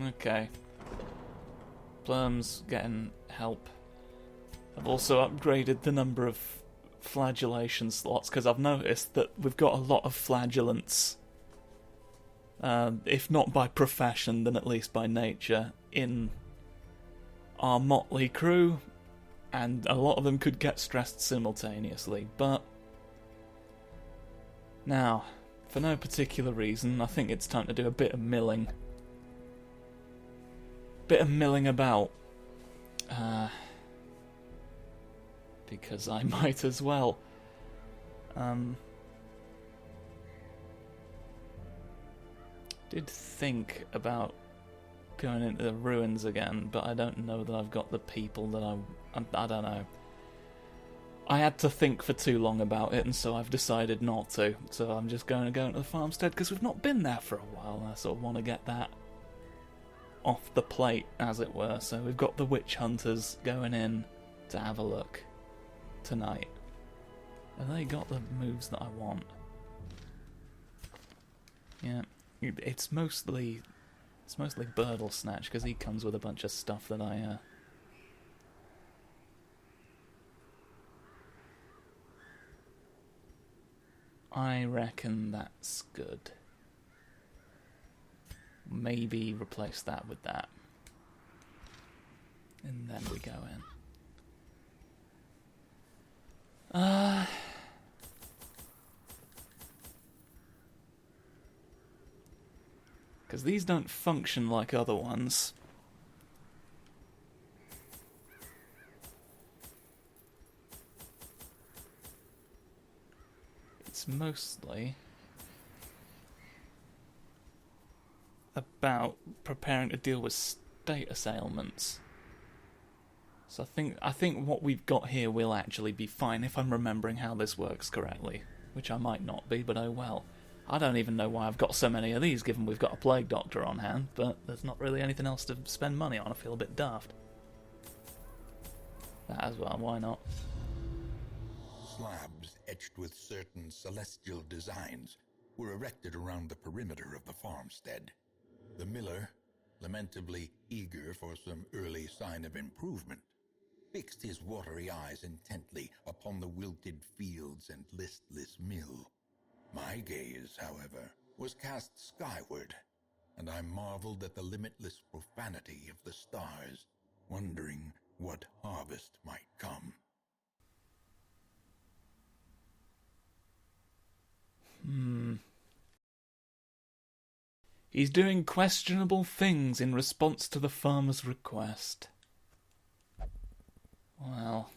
Okay. Plum's getting help. I've also upgraded the number of flagellation slots, because I've noticed that we've got a lot of flagellants, if not by profession, then at least by nature, in our motley crew, and a lot of them could get stressed simultaneously. But now, for no particular reason, I think it's time to do a bit of milling. Bit of milling about. Because I might as well. Did think about going into the ruins again, but I don't know that I've got the people that I don't know. I had to think for too long about it, and so I've decided not to. So I'm just going to go into the farmstead, because we've not been there for a while, and I sort of want to get that off the plate, as it were. So we've got the witch hunters going in to have a look tonight. Have they got the moves that I want? Yeah, it's mostly Birdle Snatch, because he comes with a bunch of stuff that I reckon that's good. Maybe replace that with that. And then we go in. Because these don't function like other ones. It's mostly about preparing to deal with status ailments. So I think what we've got here will actually be fine, if I'm remembering how this works correctly. Which I might not be, but oh well. I don't even know why I've got so many of these, given we've got a plague doctor on hand, but there's not really anything else to spend money on. I feel a bit daft. That as well, why not? Slabs etched with certain celestial designs were erected around the perimeter of the farmstead. The miller, lamentably eager for some early sign of improvement, fixed his watery eyes intently upon the wilted fields and listless mill. My gaze, however, was cast skyward, and I marveled at the limitless profanity of the stars, wondering what harvest might come. He's doing questionable things in response to the farmer's request. Well,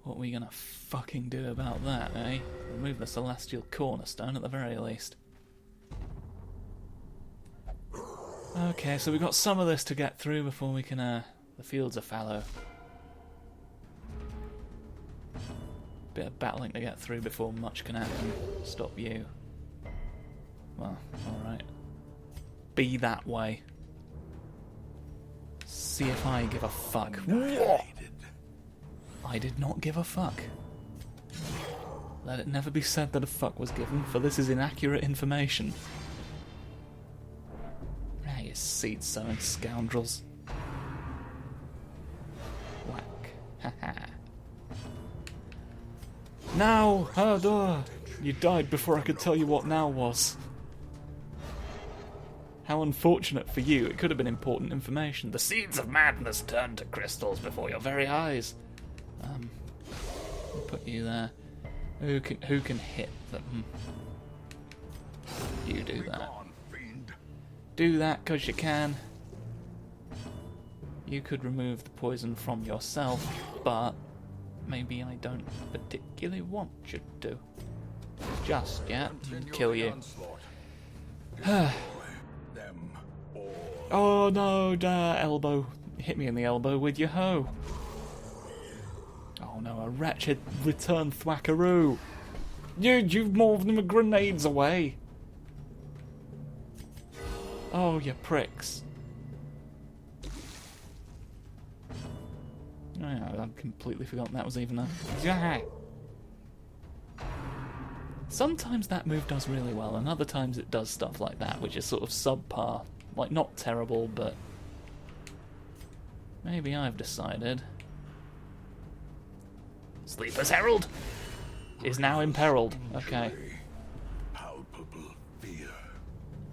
what are we gonna fucking do about that, eh? Remove the celestial cornerstone at the very least. Okay, so we've got some of this to get through before we can, the fields are fallow. Bit of battling to get through before much can happen. Stop you. Well, alright. Be that way. See if I give a fuck. I did not give a fuck. Let it never be said that a fuck was given, for this is inaccurate information. Ah, you seed-sowing scoundrels. Whack. Haha. Now! Hardor! You died before I could tell you what now was. How unfortunate for you. It could have been important information. The seeds of madness turned to crystals before your very eyes. I'll put you there. Who can hit them? You do that. Do that because you can. You could remove the poison from yourself, but maybe I don't particularly want you to. Just yet, and kill you. Oh no, elbow. Hit me in the elbow with your hoe. Oh no, a wretched return thwackaroo. You've moved them grenades away. Oh, you pricks. Oh, yeah, I've completely forgotten that was even a... Sometimes that move does really well, and other times it does stuff like that, which is sort of subpar. Like, not terrible, but maybe I've decided. Sleeper's Herald is now imperiled. Okay. Palpable fear.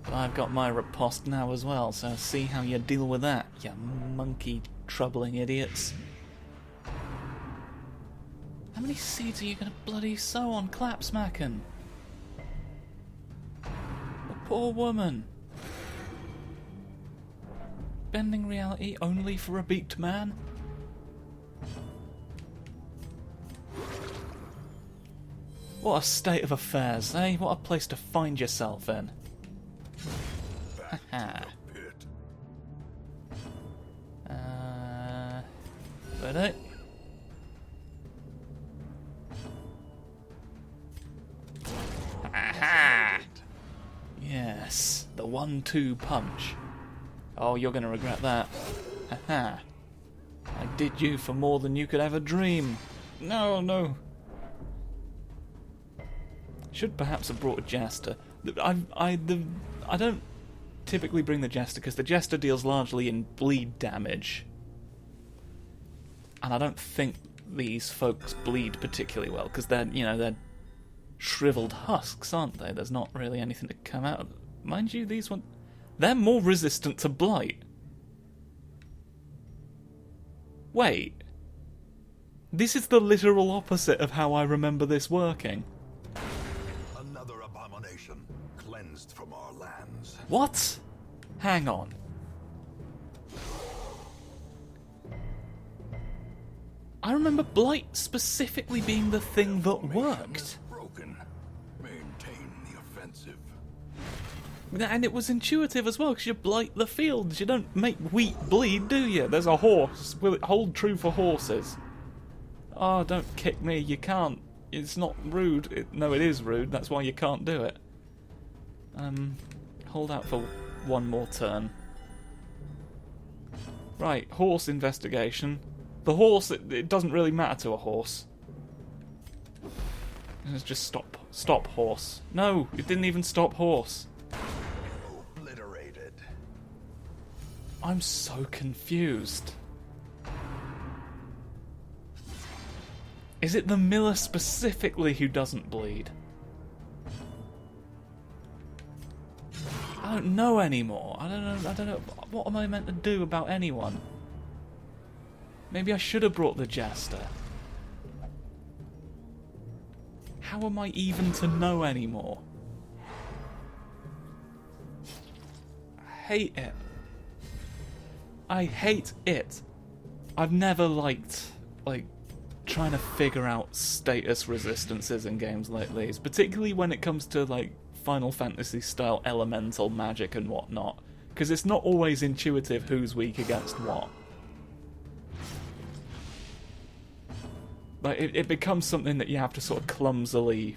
But I've got my riposte now as well, so see how you deal with that, you monkey troubling idiots. How many seeds are you gonna bloody sow on Clapsmacken? The poor woman. Bending reality only for a beaked man? What a state of affairs, eh? What a place to find yourself in. Haha. Ready? Aha! Yes, the 1-2 punch. Oh, you're gonna regret that. Haha. I did you for more than you could ever dream. No, no. Should perhaps have brought a jester. I don't typically bring the jester because the jester deals largely in bleed damage, and I don't think these folks bleed particularly well because they're shriveled husks, aren't they? There's not really anything to come out of them. Mind you, these ones, they're more resistant to blight. Wait, this is the literal opposite of how I remember this working. Another abomination cleansed from our lands. What? Hang on. I remember blight specifically being the thing that worked. Broken. Maintain the offensive. And it was intuitive as well, because you blight the fields. You don't make wheat bleed, do you? There's a horse. Will it hold true for horses? Oh, don't kick me. You can't. It's not rude. No, it is rude. That's why you can't do it. Hold out for one more turn. Right, horse investigation. The horse, it doesn't really matter to a horse. Let's just stop horse. No, it didn't even stop horse. Obliterated. I'm so confused. Is it the miller specifically who doesn't bleed? I don't know anymore. I don't know. What am I meant to do about anyone? Maybe I should have brought the jester. How am I even to know anymore? I hate it. I hate it. I've never liked, trying to figure out status resistances in games like these, particularly when it comes to, Final Fantasy style elemental magic and whatnot, because it's not always intuitive who's weak against what. It becomes something that you have to sort of clumsily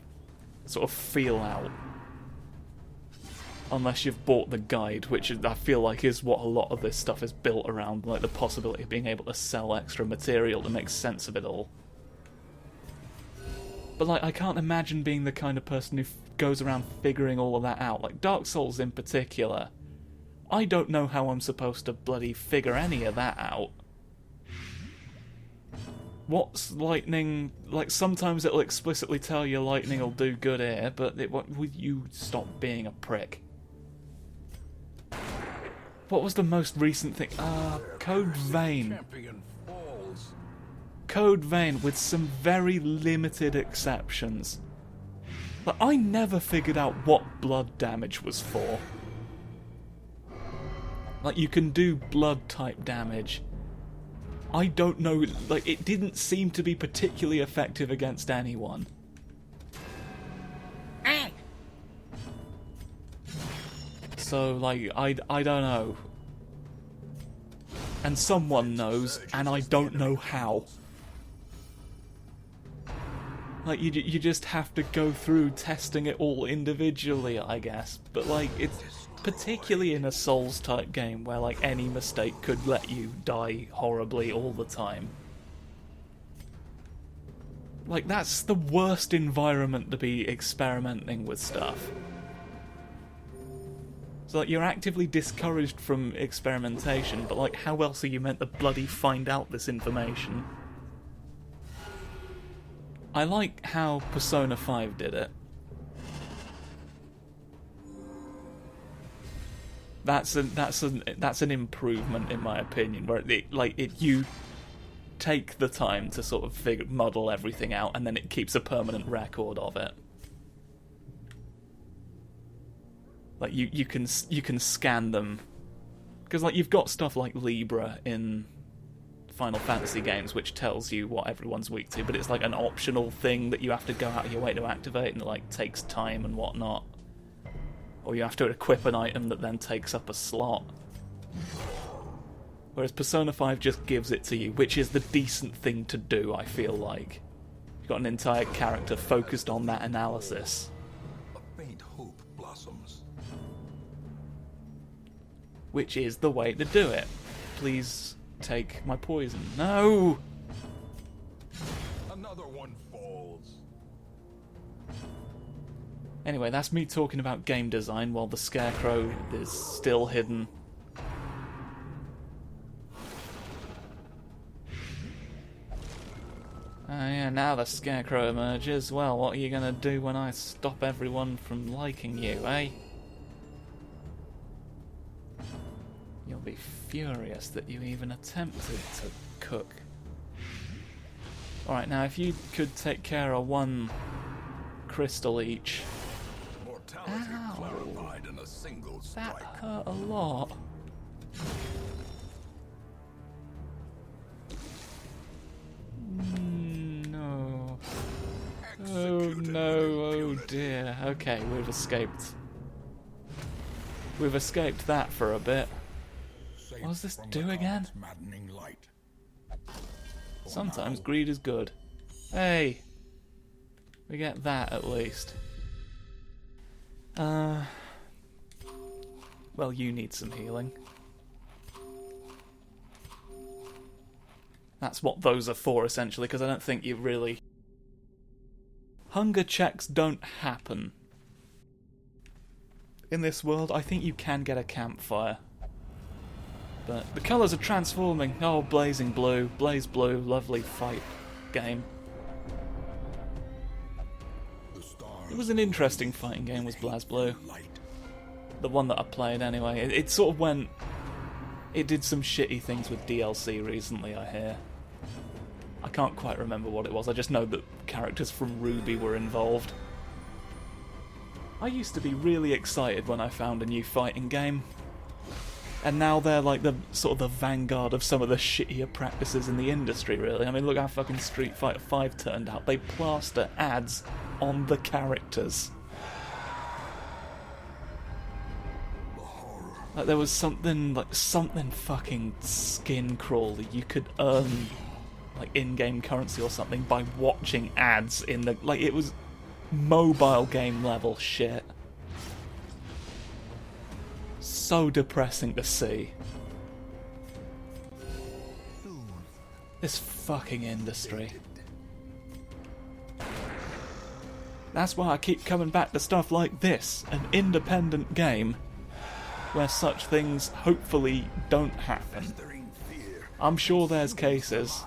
sort of feel out. Unless you've bought the guide, which I feel like is what a lot of this stuff is built around, the possibility of being able to sell extra material to make sense of it all. But I can't imagine being the kind of person who goes around figuring all of that out. Dark Souls in particular. I don't know how I'm supposed to bloody figure any of that out. What's lightning... sometimes it'll explicitly tell you lightning will do good here, but would you stop being a prick? What was the most recent thing? Code Vein. Code Vein, with some very limited exceptions. I never figured out what blood damage was for. You can do blood type damage. I don't know, it didn't seem to be particularly effective against anyone. So, I don't know. And someone knows, and I don't know how. You just have to go through testing it all individually, I guess. But, it's particularly in a Souls-type game where, any mistake could let you die horribly all the time. Like, that's the worst environment to be experimenting with stuff. So, like, you're actively discouraged from experimentation, but, like, how else are you meant to bloody find out this information? I like how Persona 5 did it. That's an improvement in my opinion, where you take the time to sort of muddle everything out, and then it keeps a permanent record of it. Like you can scan them, because like you've got stuff like Libra in Final Fantasy games, which tells you what everyone's weak to, but it's like an optional thing that you have to go out of your way to activate, and it like takes time and whatnot. Or you have to equip an item that then takes up a slot. Whereas Persona 5 just gives it to you, which is the decent thing to do, I feel like. You've got an entire character focused on that analysis. A faint hope blossoms. Which is the way to do it. Please take my poison. No! Another one falls. Anyway, that's me talking about game design while the Scarecrow is still hidden. Yeah, now the Scarecrow emerges. Well, what are you gonna do when I stop everyone from liking you, eh? You'll be furious that you even attempted to cook. Alright, now if you could take care of one crystal each. Ow. Clarified in a single strike. That hurt a lot. No. Oh no, oh dear. Okay, we've escaped. We've escaped that for a bit. What does this do again? Sometimes greed is good. Hey! We get that at least. Well, you need some healing. That's what those are for, essentially, because I don't think you really... Hunger checks don't happen. In this world, I think you can get a campfire. But the colours are transforming. Oh, blazing blue. Blaze blue. Lovely fight game. It was an interesting fighting game, was BlazBlue. The one that I played anyway. It sort of went... It did some shitty things with DLC recently, I hear. I can't quite remember what it was. I just know that characters from Ruby were involved. I used to be really excited when I found a new fighting game. And now they're like the sort of the vanguard of some of the shittier practices in the industry, really. I mean, look how fucking Street Fighter 5 turned out. They plaster ads on the characters. Like there was something fucking skin crawly. You could earn like in-game currency or something by watching ads in the it was mobile game level shit. So depressing to see. This fucking industry. That's why I keep coming back to stuff like this, an independent game where such things hopefully don't happen. I'm sure there's cases,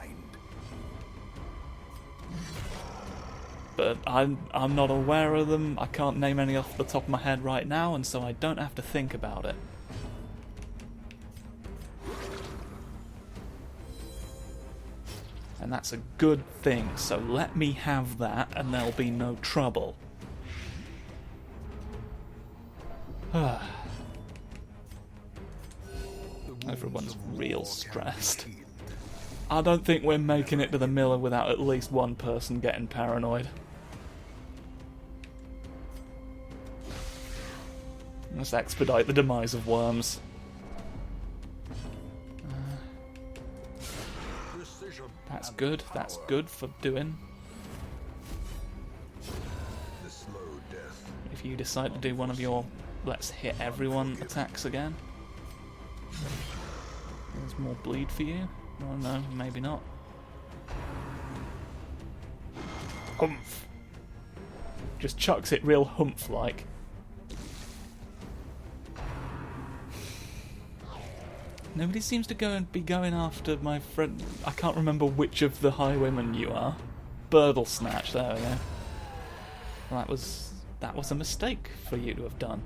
but I'm not aware of them. I can't name any off the top of my head right now, and so I don't have to think about it. And that's a good thing, so let me have that and there'll be no trouble. Everyone's real stressed. I don't think we're making it to the Miller without at least one person getting paranoid. Let's expedite the demise of worms. That's good. That's good for doing. If you decide to do one of your let's hit everyone attacks again. There's more bleed for you. Oh no, maybe not. Humph. Just chucks it real humph-like. Nobody seems to be going after my friend. I can't remember which of the highwaymen you are. Burble Snatch, there we go. Well, that was a mistake for you to have done.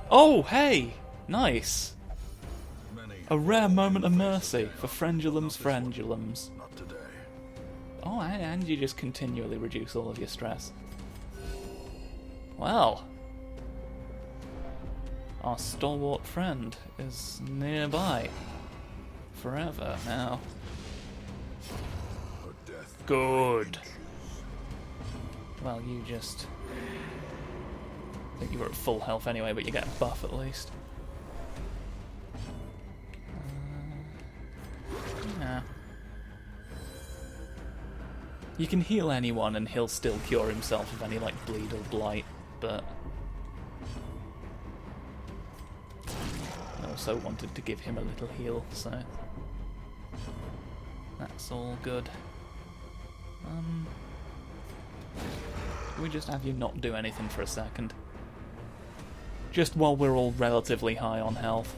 Oh, hey! Nice! A rare moment of mercy for frendulums. Not today. Oh, and you just continually reduce all of your stress. Well, our stalwart friend is nearby. Forever now. Good. Well, you just... I think you were at full health anyway, but you get a buff at least. Yeah. You can heal anyone and he'll still cure himself of any, like, bleed or blight, but... I also wanted to give him a little heal, so... That's all good. Can we just have you not do anything for a second? Just while we're all relatively high on health.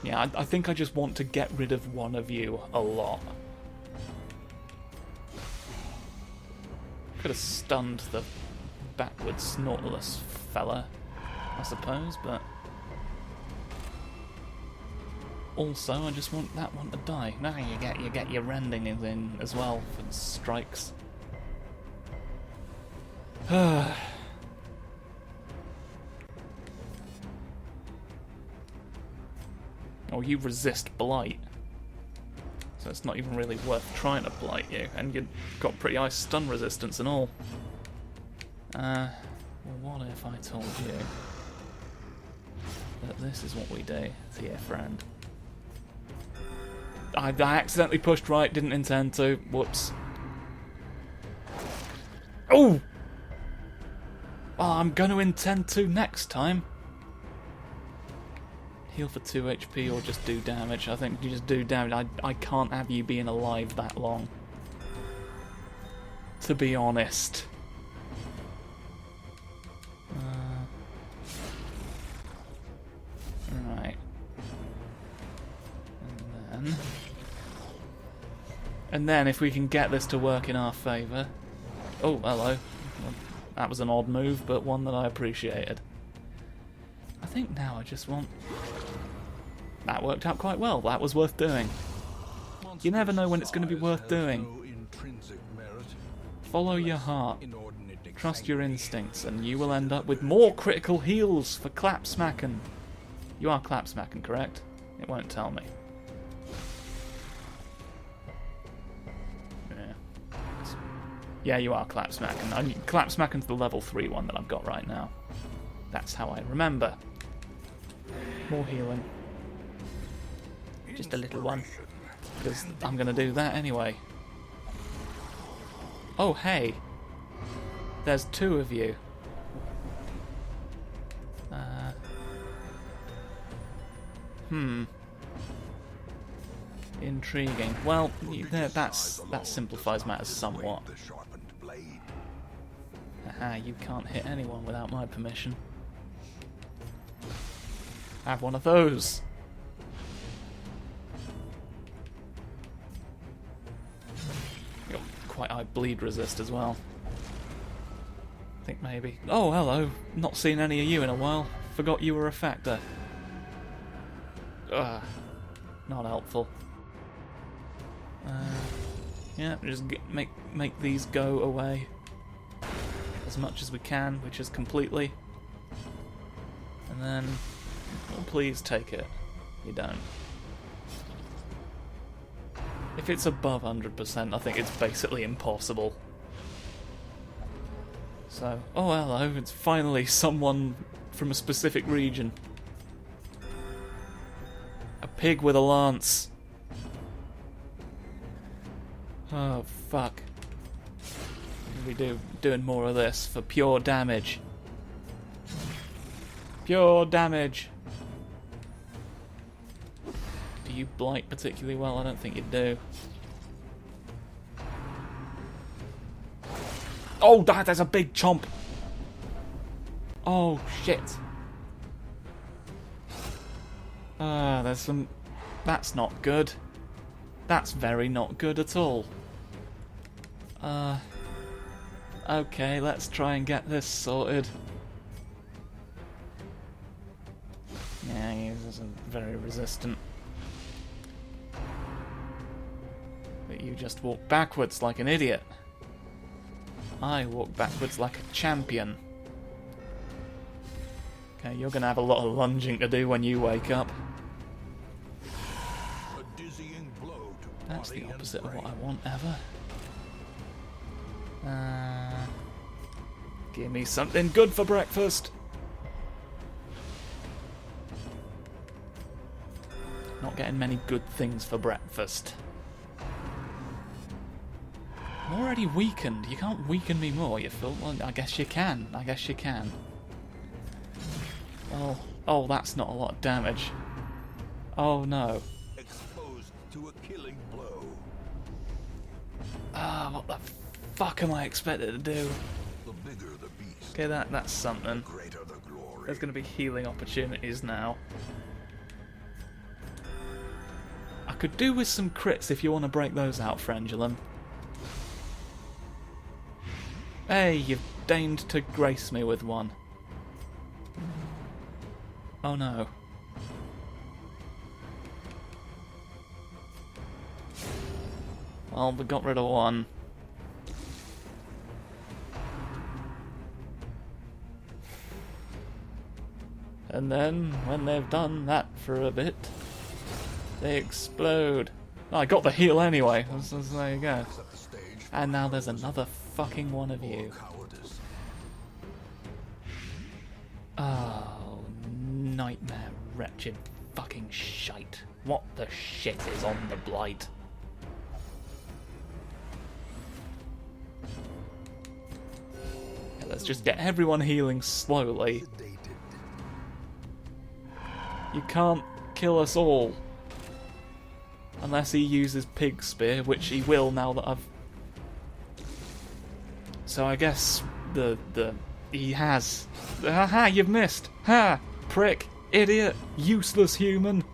Yeah, I think I just want to get rid of one of you a lot. Could have stunned the backwards snortless fella, I suppose, but... Also, I just want that one to die. Now you get your rending in as well for strikes. Oh, you resist blight, so it's not even really worth trying to blight you, and you've got pretty high stun resistance and all. Well, what if I told you that this is what we do to your friend? I accidentally pushed right, didn't intend to. Whoops. Oh! Well, I'm going to intend to next time. Heal for 2 HP or just do damage. I think you just do damage. I can't have you being alive that long. To be honest. Right. And then if we can get this to work in our favour... Oh, hello. Well, that was an odd move, but one that I appreciated. I think now I just want... That worked out quite well. That was worth doing. You never know when it's going to be worth doing. Follow your heart. Trust your instincts, and you will end up with more critical heals for clapsmacking. You are clapsmacking, correct? It won't tell me. Yeah, you are clapsmacking. Clapsmacking's the level 3 one that I've got right now. That's how I remember. More healing. Just a little one. Because I'm going to do that anyway. Oh, hey. There's 2 of you. Intriguing. Well, that simplifies matters somewhat. Aha, you can't hit anyone without my permission. Have one of those. Got quite high bleed resist as well. I think maybe. Oh, hello. Not seen any of you in a while. Forgot you were a factor. Ugh. Not helpful. Yeah, just make these go away as much as we can, which is completely. And then, oh, please take it. You don't. If it's above 100%, I think it's basically impossible. So, oh hello, it's finally someone from a specific region. A pig with a lance. Oh, fuck. We doing more of this for pure damage. Pure damage. Do you blight particularly well? I don't think you do. Oh, there's a big chomp! Oh, shit. There's some... That's not good. That's very not good at all. Okay, let's try and get this sorted. Yeah, he's very resistant. But you just walk backwards like an idiot. I walk backwards like a champion. Okay, you're gonna have a lot of lunging to do when you wake up. That's the opposite of what I want, ever. Give me something good for breakfast. Not getting many good things for breakfast. I'm already weakened. You can't weaken me more, you fool. Well, I guess you can. I guess you can. Oh, that's not a lot of damage. Oh no. Exposed to a killing blow. What the fuck am I expected to do? The bigger the beast. Okay, that's something. The greater the glory. There's going to be healing opportunities now. I could do with some crits if you want to break those out, Frangulum. Hey, you've deigned to grace me with one. Oh no. Well, we got rid of one. And then, when they've done that for a bit, they explode. Oh, I got the heal anyway, so there you go. And now there's another fucking one of you. Oh, nightmare, wretched fucking shite. What the shit is on the blight? Yeah, let's just get everyone healing slowly. You can't kill us all. Unless he uses Pig Spear, which he will now that I've... So I guess he has... Haha, you've missed! Ha! Prick! Idiot! Useless human!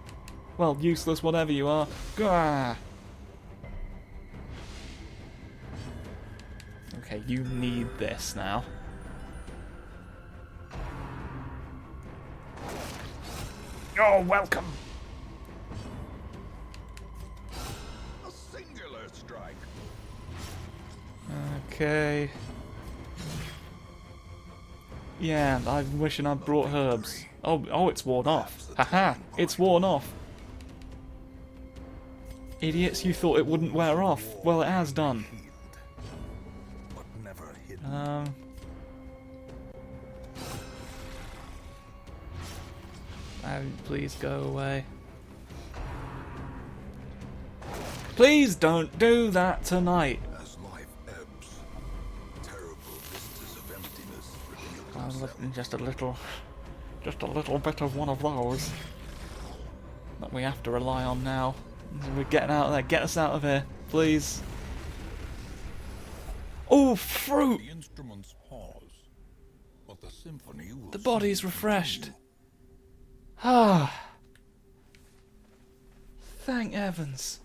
Well, useless whatever you are. Gah! Okay, you need this now. Oh, welcome! A singular strike. Okay. Yeah, I'm wishing I'd brought herbs. Oh, it's worn off. Haha, it's worn off. Idiots, you thought it wouldn't wear off. Well, it has done. Please go away. Please don't do that tonight. As life ebbs, terrible vistas of emptiness reveal I'm themselves. looking just a little bit of one of those that we have to rely on now. We're getting out of there. Get us out of here, please. Oh, fruit! The instruments pause, but the symphony will The body's soon refreshed. continue. Ah. Thank heavens.